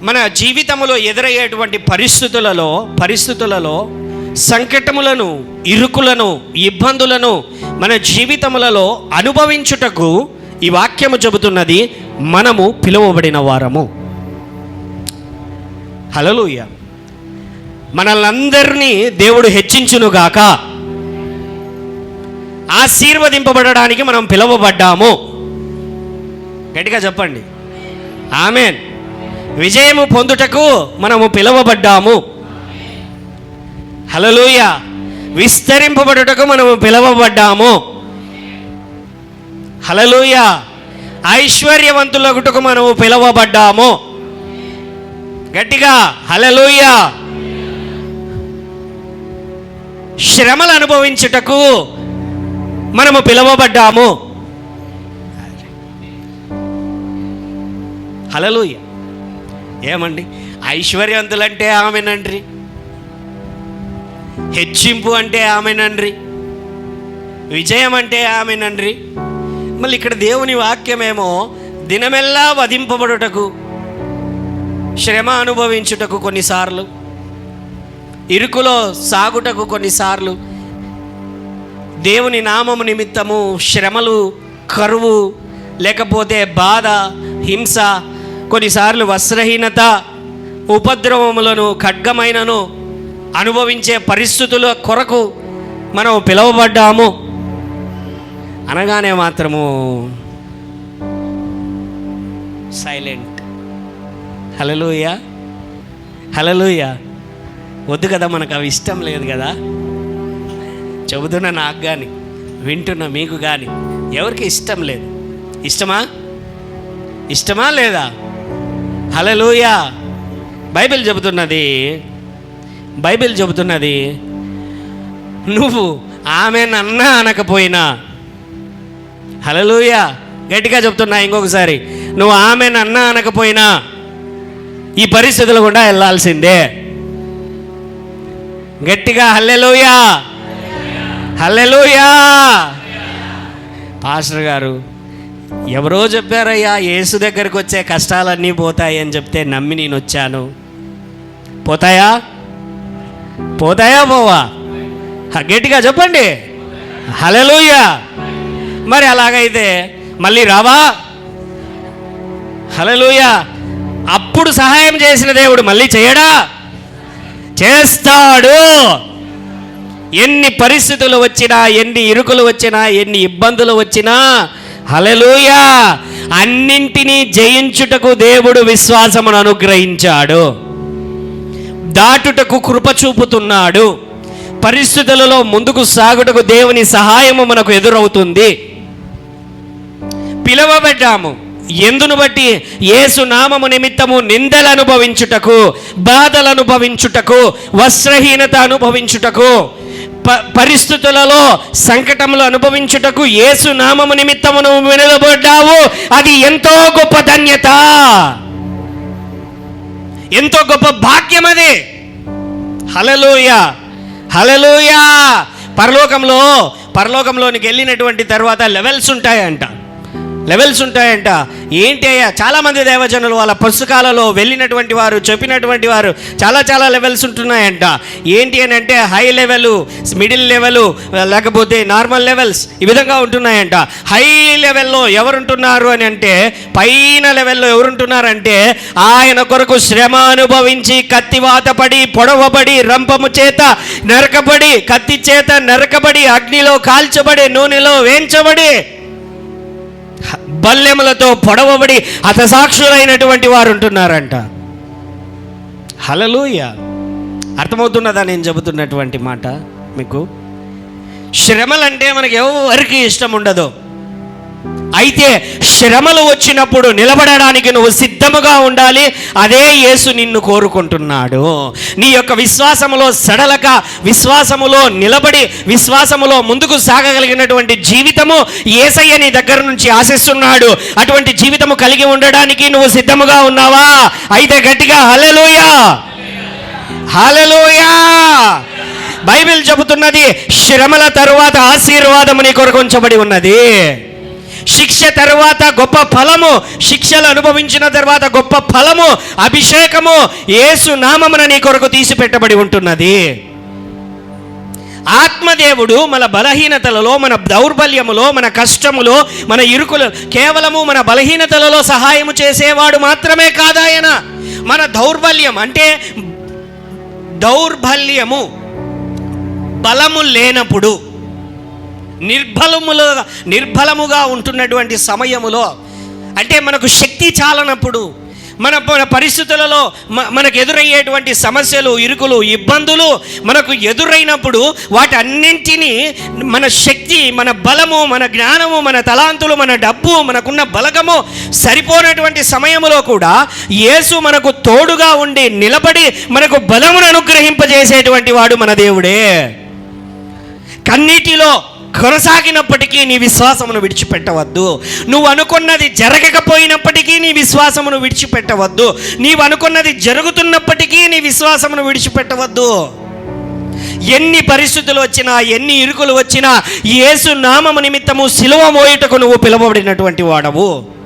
మన జీవితంలో ఎదురయ్యేటువంటి పరిస్థితులలో సంకటములను, ఇరుకులను, ఇబ్బందులను మన జీవితములలో అనుభవించుటకు ఈ వాక్యము చెబుతున్నది, మనము పిలువబడిన వారము. హల్లెలూయా. మనల్నందరినీ దేవుడు హెచ్చించునుగాక. ఆశీర్వదింపబడడానికి మనం పిలువబడ్డాము. గట్టిగా చెప్పండి ఆమేన్. విజయము పొందుటకు మనము పిలువబడ్డాము. హల్లెలూయా. విస్తరింపబడుటకు మనము పిలువబడ్డాము. హల్లెలూయా. ఐశ్వర్యవంతులగుటకు మనము పిలువబడ్డాము. గట్టిగా హల్లెలూయా. శ్రమలు అనుభవించుటకు మనము పిలువబడ్డాము. హల్లెలూయా. ఏమండి, ఐశ్వర్యవంతులంటే ఆమెనండ్రి, హెచ్చింపు అంటే ఆమెనండ్రి, విజయం అంటే ఆమెనండ్రి. మళ్ళీ ఇక్కడ దేవుని వాక్యమేమో దినమెల్లా వధింపబడుటకు, శ్రమ అనుభవించుటకు కొన్నిసార్లు, ఇరుకులో సాగుటకు కొన్నిసార్లు, దేవుని నామము నిమిత్తము శ్రమలు, కరువు, లేకపోతే బాధ, హింస, కొన్నిసార్లు వస్త్రహీనత, ఉపద్రవములను, ఖడ్గమైనను అనుభవించే పరిస్థితుల కొరకు మనం పిలువబడ్డాము అనగానే మాత్రము సైలెంట్. హల్లెలూయా. హల్లెలూయా. వద్దు కదా, మనకు అవి ఇష్టం లేదు కదా. చెబుతున్న నాకు కానీ, వింటున్న మీకు కానీ ఎవరికి ఇష్టం లేదు. ఇష్టమా లేదా? హల్లెలూయా. బైబిల్ చెబుతున్నది నువ్వు ఆమెనన్నా అనకపోయినా, హల్లెలూయా, గట్టిగా చెప్తున్నా ఇంకొకసారి, నువ్వు ఆమెనన్నా అనకపోయినా ఈ పరిస్థితులు కూడా వెళ్ళాల్సిందే. గట్టిగా హల్లెలూయా. హల్లెలూయా. పాస్టర్ గారు ఎవరో చెప్పారయ్యా, యేసు దగ్గరికి వచ్చే కష్టాలన్నీ పోతాయి అని చెప్తే నమ్మి నేను వచ్చాను. పోతాయా పోవా? గట్టిగా చెప్పండి హల్లెలూయా. మరి అలాగైతే మళ్ళీ రావా? హల్లెలూయా. అప్పుడు సహాయం చేసిన దేవుడు మళ్ళీ చేయడా? చేస్తాడు. ఎన్ని పరిస్థితులు వచ్చినా, ఎన్ని ఇరుకులు వచ్చినా, ఎన్ని ఇబ్బందులు వచ్చినా, హల్లెలూయా, అన్నింటినీ జయించుటకు దేవుడు విశ్వాసమును అనుగ్రహించాడు. దాటుటకు కృప చూపుతున్నాడు. పరిస్థితులలో ముందుకు సాగుటకు దేవుని సహాయము మనకు ఎదురవుతుంది. పిలువబడ్డాము. ఎందును బట్టి? యేసు నామము నిమిత్తము నిందలు అనుభవించుటకు, బాధలు అనుభవించుటకు, వస్త్రహీనత అనుభవించుటకు, పరిస్థితులలో సంకటములు అనుభవించుటకు యేసు నామము నిమిత్తము నువ్వు విలువబడ్డావు. అది ఎంతో గొప్ప ధన్యత, ఎంతో గొప్ప భాగ్యం అది. హల్లెలూయా. హల్లెలూయా. పరలోకంలోనికి వెళ్ళినటువంటి తర్వాత లెవెల్స్ ఉంటాయంట. ఏంటి అయ్యా? చాలామంది దేవజనులు వాళ్ళ పుస్తకాలలో వెళ్ళినటువంటి వారు చెప్పినటువంటి వారు చాలా లెవెల్స్ ఉంటున్నాయంట. ఏంటి అని అంటే హై లెవెల్, మిడిల్ లెవెల్, లేకపోతే నార్మల్ లెవెల్స్, ఈ విధంగా ఉంటున్నాయంట. హై లెవెల్లో ఎవరుంటున్నారు అని అంటే, పైన లెవెల్లో ఎవరుంటున్నారంటే, ఆయన కొరకు శ్రమ అనుభవించి, కత్తివాత పడి, పొడవబడి, రంపము చేత నరకబడి, కత్తి చేత నరకబడి, అగ్నిలో కాల్చబడి, నూనెలో వేయించబడి, బల్లెములతో పొడవబడి హతసాక్షులైనటువంటి వారు ఉంటున్నారంట. హల్లెలూయా. అర్థమవుతున్నదా నేను చెబుతున్నటువంటి మాట మీకు? శ్రమలంటే మనకి ఎవరికి ఇష్టం ఉండదు. అయితే శ్రమలు వచ్చినప్పుడు నిలబడడానికి నువ్వు సిద్ధముగా ఉండాలి. అదే యేసు నిన్ను కోరుకుంటున్నాడు. నీ యొక్క విశ్వాసములో సడలక, విశ్వాసములో నిలబడి, విశ్వాసములో ముందుకు సాగగలిగినటువంటి జీవితము యేసయ్య నీ దగ్గర నుంచి ఆశిస్తున్నాడు. అటువంటి జీవితము కలిగి ఉండడానికి నువ్వు సిద్ధముగా ఉన్నావా? అయితే గట్టిగా హల్లెలూయా. హల్లెలూయా. బైబిల్ చెబుతున్నది, శ్రమల తరువాత ఆశీర్వాదము నీ కొరకు ఉంచబడి ఉన్నది. శిక్ష తర్వాత గొప్ప ఫలము, శిక్షలు అనుభవించిన తర్వాత గొప్ప ఫలము, అభిషేకము యేసు నామమున నీ కొరకు తీసి పెట్టబడి ఉంటున్నది. ఆత్మదేవుడు మన బలహీనతలలో, మన దౌర్బల్యములో, మన కష్టములో, మన ఇరుకులు కేవలము మన బలహీనతలలో సహాయము చేసేవాడు మాత్రమే కాదాయన. మన దౌర్బల్యం అంటే దౌర్బల్యము, బలము లేనప్పుడు, నిర్బలముగా ఉంటున్నటువంటి సమయములో, అంటే మనకు శక్తి చాలనప్పుడు, మన పరిస్థితులలో మనకు ఎదురయ్యేటువంటి సమస్యలు, ఇరుకులు, ఇబ్బందులు మనకు ఎదురైనప్పుడు వాటన్నింటినీ మన శక్తి, మన బలము, మన జ్ఞానము, మన తలాంతులు, మన డబ్బు, మనకున్న బలగము సరిపోనటువంటి సమయంలో కూడా యేసు మనకు తోడుగా ఉండి నిలబడి మనకు బలమును అనుగ్రహింపజేసేటువంటి వాడు మన దేవుడే. కన్నీటిలో కొనసాగినప్పటికీ నీ విశ్వాసమును విడిచిపెట్టవద్దు. నువ్వు అనుకున్నది జరగకపోయినప్పటికీ నీ విశ్వాసమును విడిచిపెట్టవద్దు. నీవు అనుకున్నది జరుగుతున్నప్పటికీ నీ విశ్వాసమును విడిచిపెట్టవద్దు. ఎన్ని పరిస్థితులు వచ్చినా, ఎన్ని ఇరుకులు వచ్చినా యేసు నామము నిమిత్తము సిలువ మోయుటకు నువ్వు పిలువబడినటువంటి వాడవు.